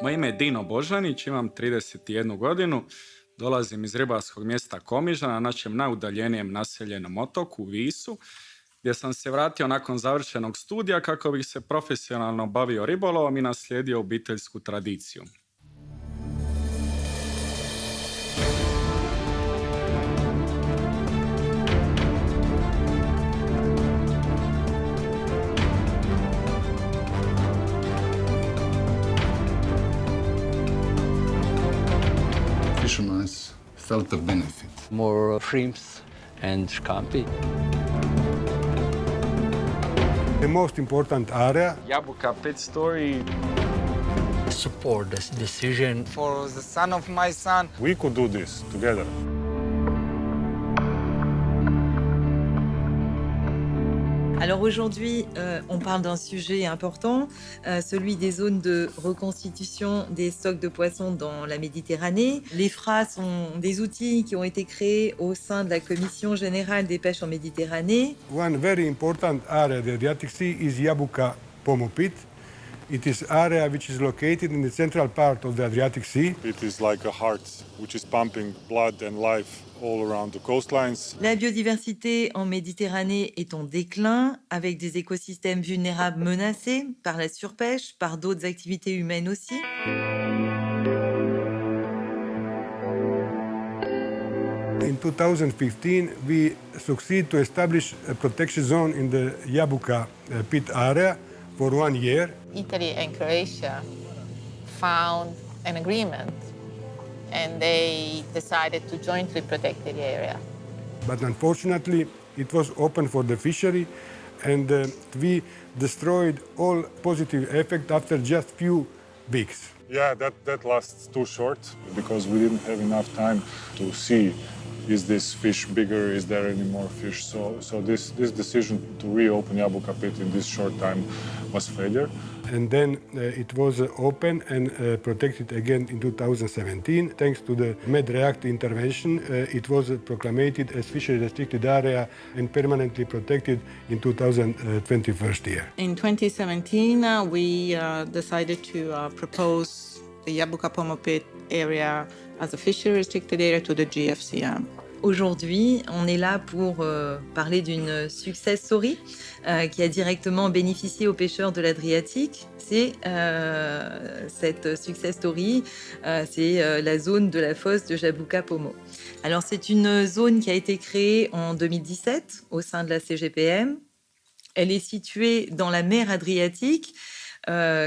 Moje ime je Dino Božanić, imam 31 godinu, dolazim iz ribarskog mjesta Komiža na našem najudaljenijem naseljenom otoku, Visu, gdje sam se vratio nakon završenog studija kako bih se profesionalno bavio ribolovom i naslijedio obiteljsku tradiciju. Fishermen felt the benefit. More shrimps and scampi. The most important area. Jabuka pit story. Support this decision. For the son of my son. We could do this together. Alors aujourd'hui, on parle d'un sujet important, celui des zones de reconstitution des stocks de poissons dans la Méditerranée. Les FRA sont des outils qui ont été créés au sein de la Commission générale des pêches en Méditerranée. One very important area of the Adriatic Sea is Jabuka Pomo pit. It is area which is located in the central part of the Adriatic Sea. It is like a heart which is pumping blood and life all around the coastlines. La biodiversité en Méditerranée est en déclin, avec des écosystèmes vulnérables menacés par la surpêche, par d'autres activités humaines aussi. In 2015, we succeed to establish a protection zone in the Jabuka pit area for 1 year. Italy and Croatia found an agreement and they decided to jointly protect the area. But unfortunately, it was open for the fishery and we destroyed all positive effect after just few weeks. Yeah, that lasts too short because we didn't have enough time to see is this fish bigger, is there any more fish? So this decision to reopen Jabuka pit in this short time was failure. And then it was open and protected again in 2017. Thanks to the MedReAct intervention, it was proclaimed as fishery restricted area and permanently protected in 2021 year. In 2017, we decided to propose the Jabuka Pomo pit area as a fishery restricted area to the GFCM. Aujourd'hui, on est là pour parler d'une success story qui a directement bénéficié aux pêcheurs de l'Adriatique. C'est cette success story, c'est la zone de la fosse de Jabuka Pomo. Alors c'est une zone qui a été créée en 2017 au sein de la CGPM. Elle est située dans la mer Adriatique,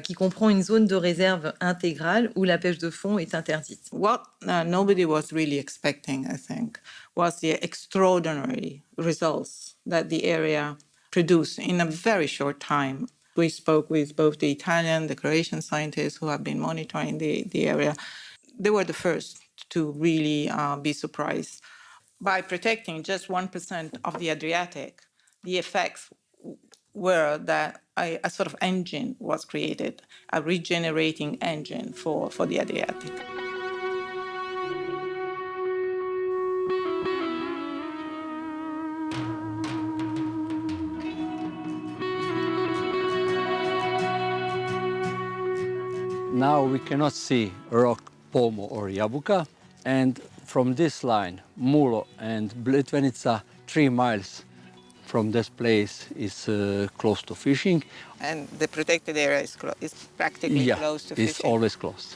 qui comprend une zone de réserve intégrale où la pêche de fond est interdite. What nobody was really expecting, I think, was the extraordinary results that the area produced in a very short time. We spoke with both the Italian, the Croatian scientists who have been monitoring the area. They were the first to really be surprised. By protecting just 1% of the Adriatic, the effects were that a sort of engine was created, a regenerating engine for the Adriatic. Now we cannot see rock, Pomo or Jabuka, and from this line, Mulo and Blitvenica, 3 miles from this place is close to fishing. And the protected area is practically close to fishing. It's always closed.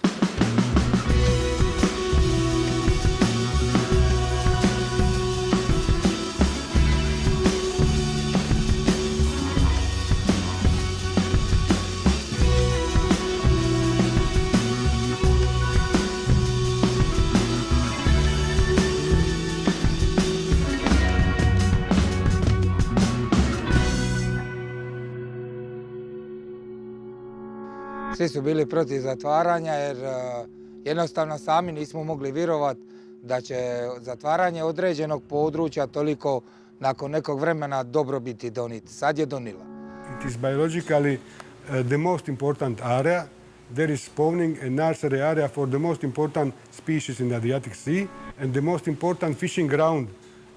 Svi su bili protiv zatvaranja jer jednostavno sami nismo mogli vjerovati da će zatvaranje određenog područja toliko nakon nekog vremena dobrobiti donijeti. Sad je donijela. It is biologically the most important area. There is spawning and nursery area for the most important species in the Adriatic Sea and the most important fishing ground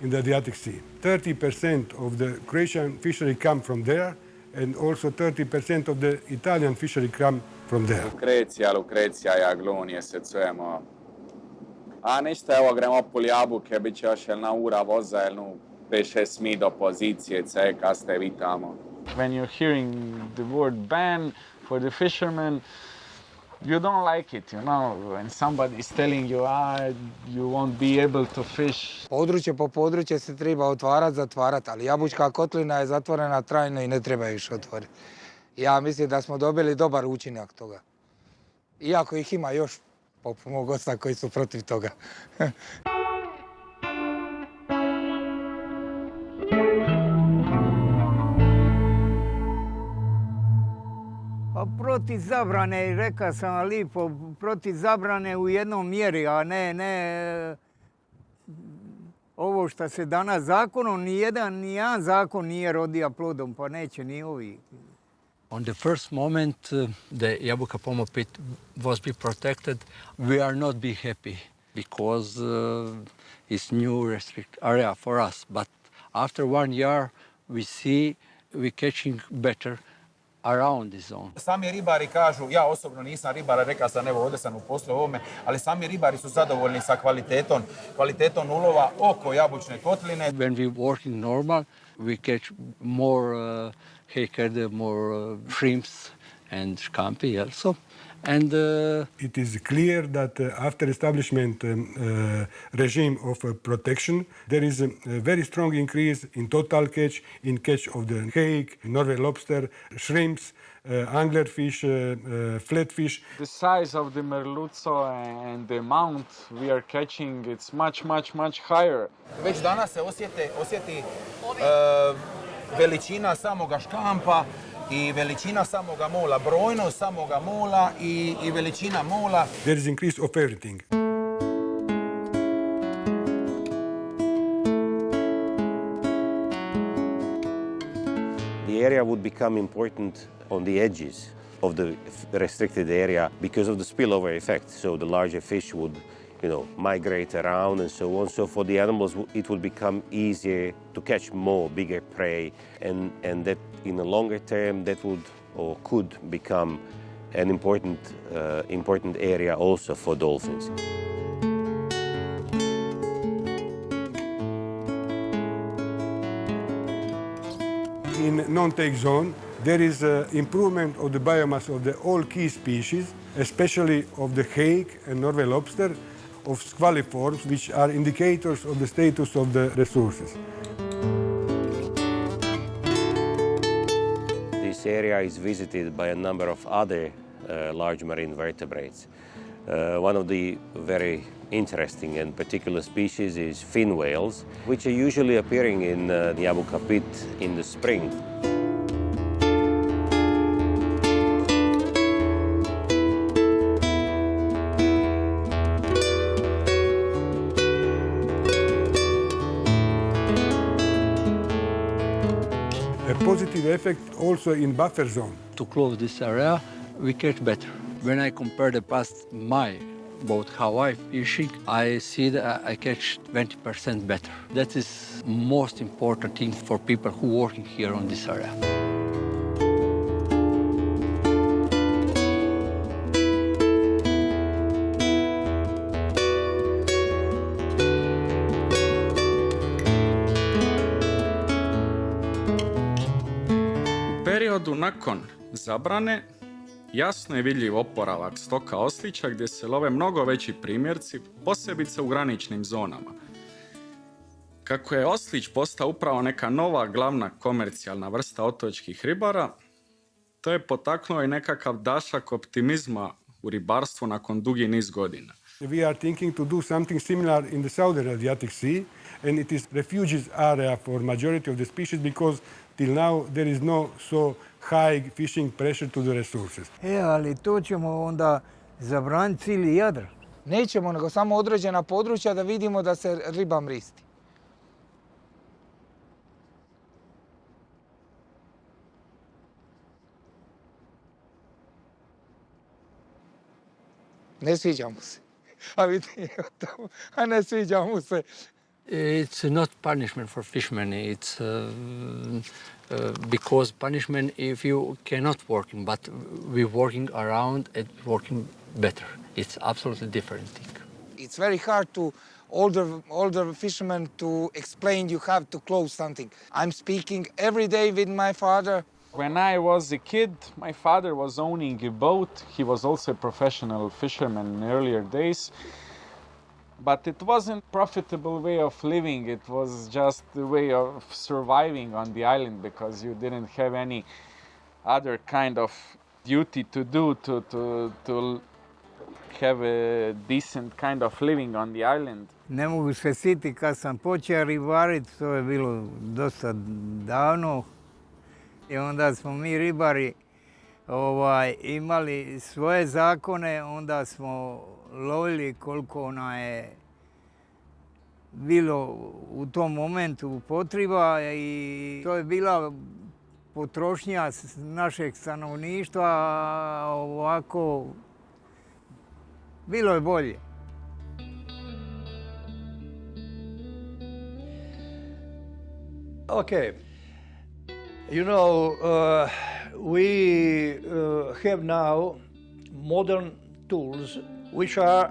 in the Adriatic Sea. 30% of the Croatian fishery come from there and also 30% of the Italian fishery come from there. Lucrezia i agluni e secujemo. A ništa, evo gremo pol jabuke, bit će još jedna ura voza, jednu 5-6 mi do pozicije, kad ste vi tamo. When you're hearing the word ban for the fishermen, you don't like it, you know, when somebody is telling you, you won't be able to fish. Područje po područje se treba otvarati, zatvarati, ali Jabučka kotlina je zatvorena trajno i ne treba više otvoriti. Ja mislim da smo dobili dobar učinak toga. Iako ih ima još poput mog oca koji su protiv toga. Pa protiv zabrane, rekao sam lipo, protiv zabrane u jednom mjeri, a ne ovo što se danas zakonom, nijedan zakon nije rodio plodom, pa neće ni ovi. On the first moment the Jabuka Pomo pit was be protected, we are not be happy because it's new restrict area for us. But after 1 year, we see we catching better around the zone. Sami ribari kažu, ja osobno nisam ribar, rekao sam, evo ovdje sam u poslu ovome, ali sami ribari su zadovoljni sa kvalitetom ulova oko Jabučne kotline. When we working normal, we catch more hake, more shrimps and scampi also. And it is clear that after establishment regime of protection, there is a very strong increase in total catch, in catch of the hake, Norway lobster, shrimps, anglerfish, flatfish. The size of the merluzzo and the amount we are catching, it's much higher. Već danas se osjeti veličina samoga škampa i veličina samoga mola, brojnost samoga mola i veličina mola. There is increase of everything. The area would become important on the edges of the restricted area because of the spillover effect. So the larger fish would, migrate around and so on. So for the animals, it would become easier to catch more bigger prey, and that in the longer term, that would or could become an important area also for dolphins. In non-take zone, there is improvement of the biomass of the all key species, especially of the hake and Norway lobster, of squaliforms, which are indicators of the status of the resources. This area is visited by a number of other large marine vertebrates. One of the very interesting and particular species is fin whales, which are usually appearing in the Jabuka pit in the spring. A positive effect also in buffer zone. To close this area, we catch better. When I compare the past my boat, how I fishing, I see that I catch 20% better. That is most important thing for people who working here on this area. U periodu nakon zabrane jasno je vidljiv oporavak stoka oslića gdje se love mnogo veći primjerci, posebice u graničnim zonama. Kako je oslić postao upravo neka nova glavna komercijalna vrsta otočkih ribara, to je potaknuo i nekakav dašak optimizma u ribarstvu nakon dugi niz godina. We are thinking to do something similar in the southern Adriatic Sea, and it is refuges area for majority of the species because till now there is no so high fishing pressure to the resources. Ali to ćemo onda zabraniti cijeli Jadran. Nećemo, nego samo određena područja da vidimo da se riba mristi. Ne sviđa mu se. A vidi, a ne sviđa mu se. It's not punishment for fishermen. It's because punishment if you cannot working, but we're working around and working better. It's absolutely different thing. It's very hard to older fishermen to explain you have to close something. I'm speaking every day with my father. When I was a kid, my father was owning a boat. He was also a professional fisherman in earlier days. But it wasn't a profitable way of living. It was just a way of surviving on the island because you didn't have any other kind of duty to do to have a decent kind of living on the island. Ne mogu se sjetiti kad sam počeo ribariti, to je bilo dosta davno. I onda smo mi ribari imali svoje zakone, onda smo lovili koliko nam je bilo u tom momentu potreba i to je bila potrošnja našeg stanovništva, ovako bilo je bolje. Okay, you know, we have now modern tools which are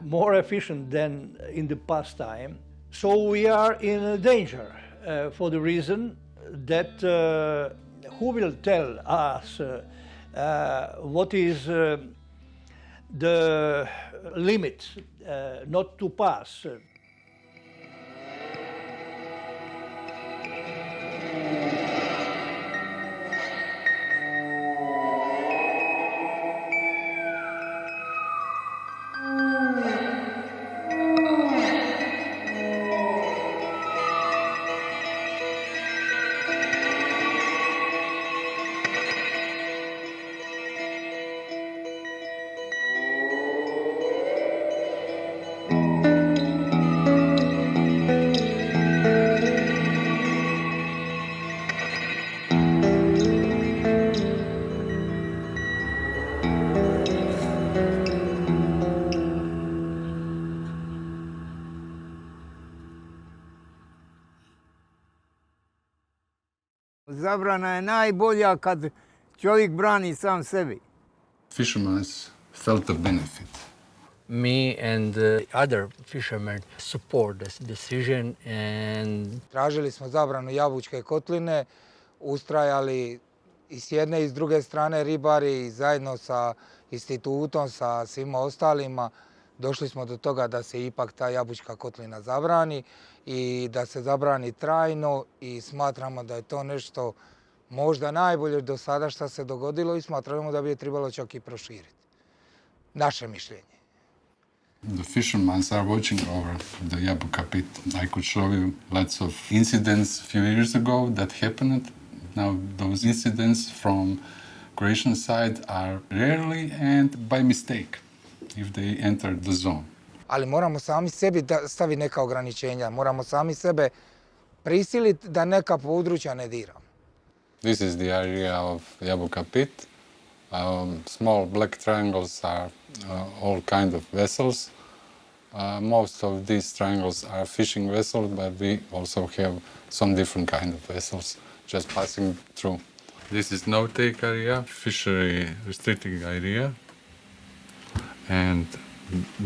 more efficient than in the past time. So we are in danger for the reason that who will tell us what is the limit not to pass. Zabrana je najbolja kad čovjek brani sam sebi. Fishermen felt the benefit. Me and other fishermen support this decision and Tražili smo zabranu Jabučke kotline, ustrajali i s jedne i s druge strane ribari zajedno sa institutom, sa svima ostalima. Došli smo do toga da se ipak ta Jabučka kotlina zabrani i da se zabrani trajno i smatramo da je to nešto možda najbolje do sada što se dogodilo i smatramo da bi je trebalo čak i proširiti. Naše mišljenje. The fishermen are watching over the Jabuka pit. I could show you lots of incidents a few years ago that happened. Now those incidents from Croatian side are rarely and by mistake if they enter the zone. Ali moramo sami sebi staviti neka ograničenja. Moramo sami sebe prisiliti da neka područja ne diramo. This is the area of Jabuka pit. Small black triangles are all kind of vessels. Most of these triangles are fishing vessels, but we also have some different kind of vessels just passing through. This is no-take area, fishery restricted area. And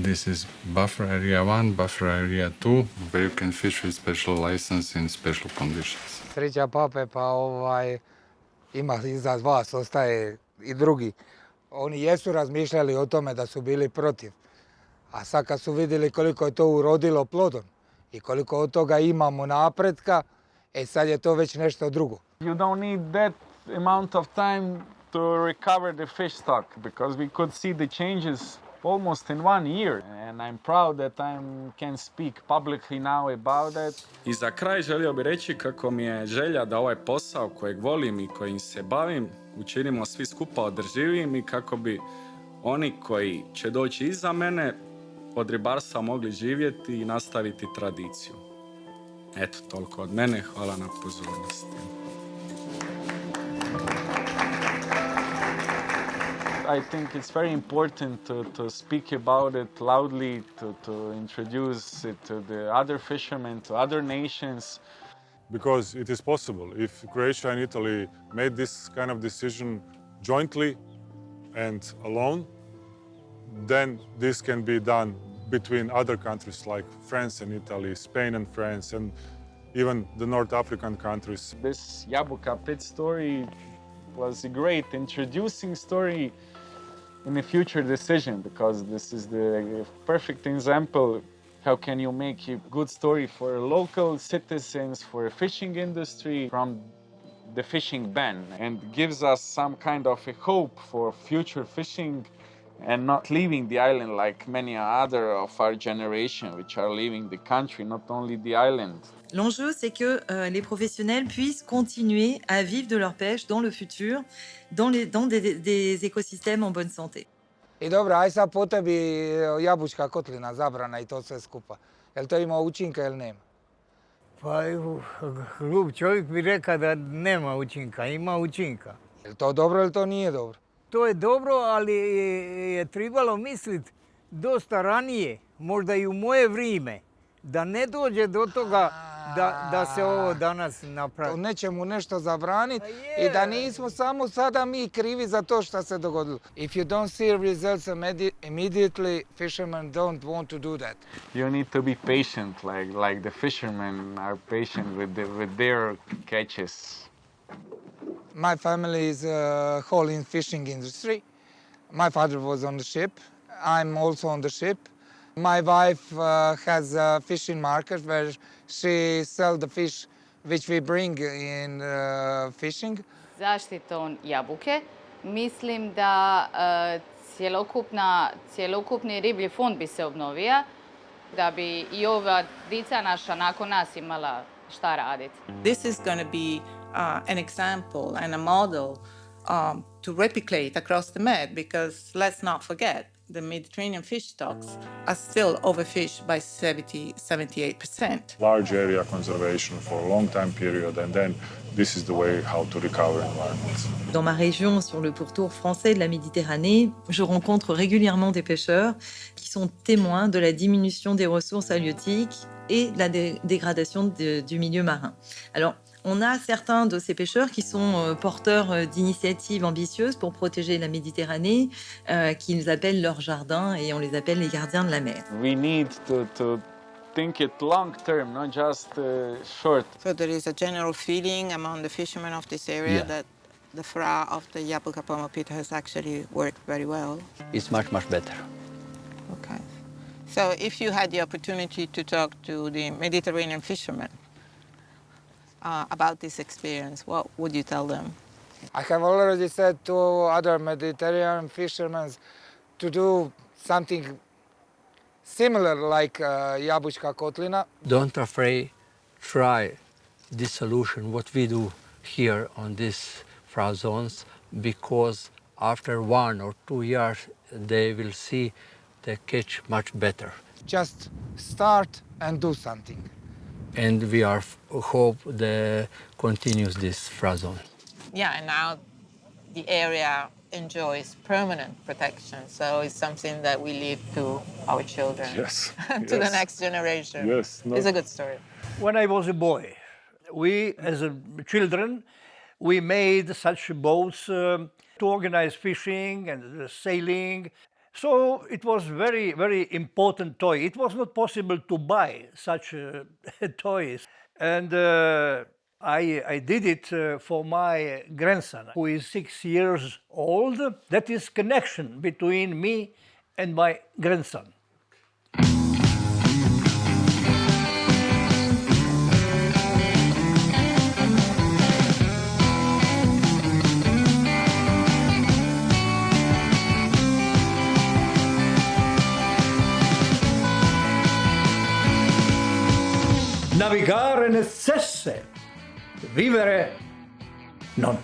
this is buffer area 1, buffer area 2, where you can fish with special license in special conditions. Sreća pape, pa ima iza vas, ostaje i drugi. Oni jesu razmišljali o tome da su bili protiv. A sad kad su vidjeli koliko je to urodilo plodom i koliko od toga imamo napretka, sad je to već nešto drugo. You don't need that amount of time to recover the fish stock because we could see the changes almost in 1 year, and I'm proud that I can speak publicly now about that. I za kraj želio bih reći kako mi je želja da ovaj posao kojeg volim i kojim se bavim učinimo svi skupa održivim i kako bi oni koji će doći iza mene od ribarstva mogli živjeti i nastaviti tradiciju. Eto, toliko od mene. Hvala na pozornosti. I think it's very important to speak about it loudly, to introduce it to the other fishermen, to other nations. Because it is possible. If Croatia and Italy made this kind of decision jointly and alone, then this can be done between other countries like France and Italy, Spain and France, and even the North African countries. This Jabuka pit story was a great introducing story in a future decision, because this is the perfect example. How can you make a good story for local citizens, for a fishing industry from the fishing ban, and gives us some kind of a hope for future fishing and not leaving the island like many other of our generation, which are leaving the country, not only the island. L'enjeu, c'est que les professionnels puissent continuer à vivre de leur pêche dans le futur, dans des écosystèmes en bonne santé. I dobro, aj sad po tebi jabučka kotlina, zabrana I to sve skupa. Jel to ima učinka ili nema? Pa glup čovjek bi rekao da nema učinka, ima učinka. Jel to dobro ili to nije dobro? To je dobro, ali je trebalo misliti dosta ranije, možda I u moje vrijeme, da ne dođe do toga da se ovo danas napravi. Nečemu nešto zabraniti I da nismo samo sada mi krivi za to što se dogodilo. If you don't see results immediately, fishermen don't want to do that. You need to be patient, like the fishermen are patient with their catches. My family is whole in fishing industry. My father was on the ship. I'm also on the ship. My wife has a fishing market where she sells the fish which we bring in fishing. Zaštitom jabuke mislim da cjelokupni riblji fond bi se obnovio, da bi I ova dica naša nakon nas imala šta raditi. This is going to be an example and a model to replicate across the Med, because let's not forget, the Mediterranean fish stocks are still overfished by 78%. Large area conservation for a long time period, and then this is the way how to recover environments. Dans ma région, sur le pourtour français de la Méditerranée, je rencontre régulièrement des pêcheurs qui sont témoins de la diminution des ressources halieutiques et de la dégradation du milieu marin. Alors, on a certains de ces pêcheurs qui sont porteurs d'initiatives ambitieuses pour protéger la Méditerranée, qu'ils appellent leur jardin, et on les appelle les gardiens de la mer. We need to think it long term, not just short. So there is a general feeling among the fishermen of this area that the FRA of the Jabuka Pomo pit has actually worked very well. It's much, much better. Okay. So if you had the opportunity to talk to the Mediterranean fishermen about this experience, what would you tell them? I have already said to other Mediterranean fishermen to do something similar like jabučka kotlina. Don't afraid, try this solution, what we do here on these FRA zones, because after 1 or 2 years they will see the catch much better. Just start and do something. And we hope the continues this FRA zone. Yeah, and now the area enjoys permanent protection, so it's something that we leave to our children, Yes. to the next generation. Yes. It's a good story. When I was a boy, we, as children, we made such boats to organize fishing and sailing. So it was very, very important toy. It was not possible to buy such toys. And I did it for my grandson, who is 6 years old. That is connection between me and my grandson. Navigare necesse, vivere non.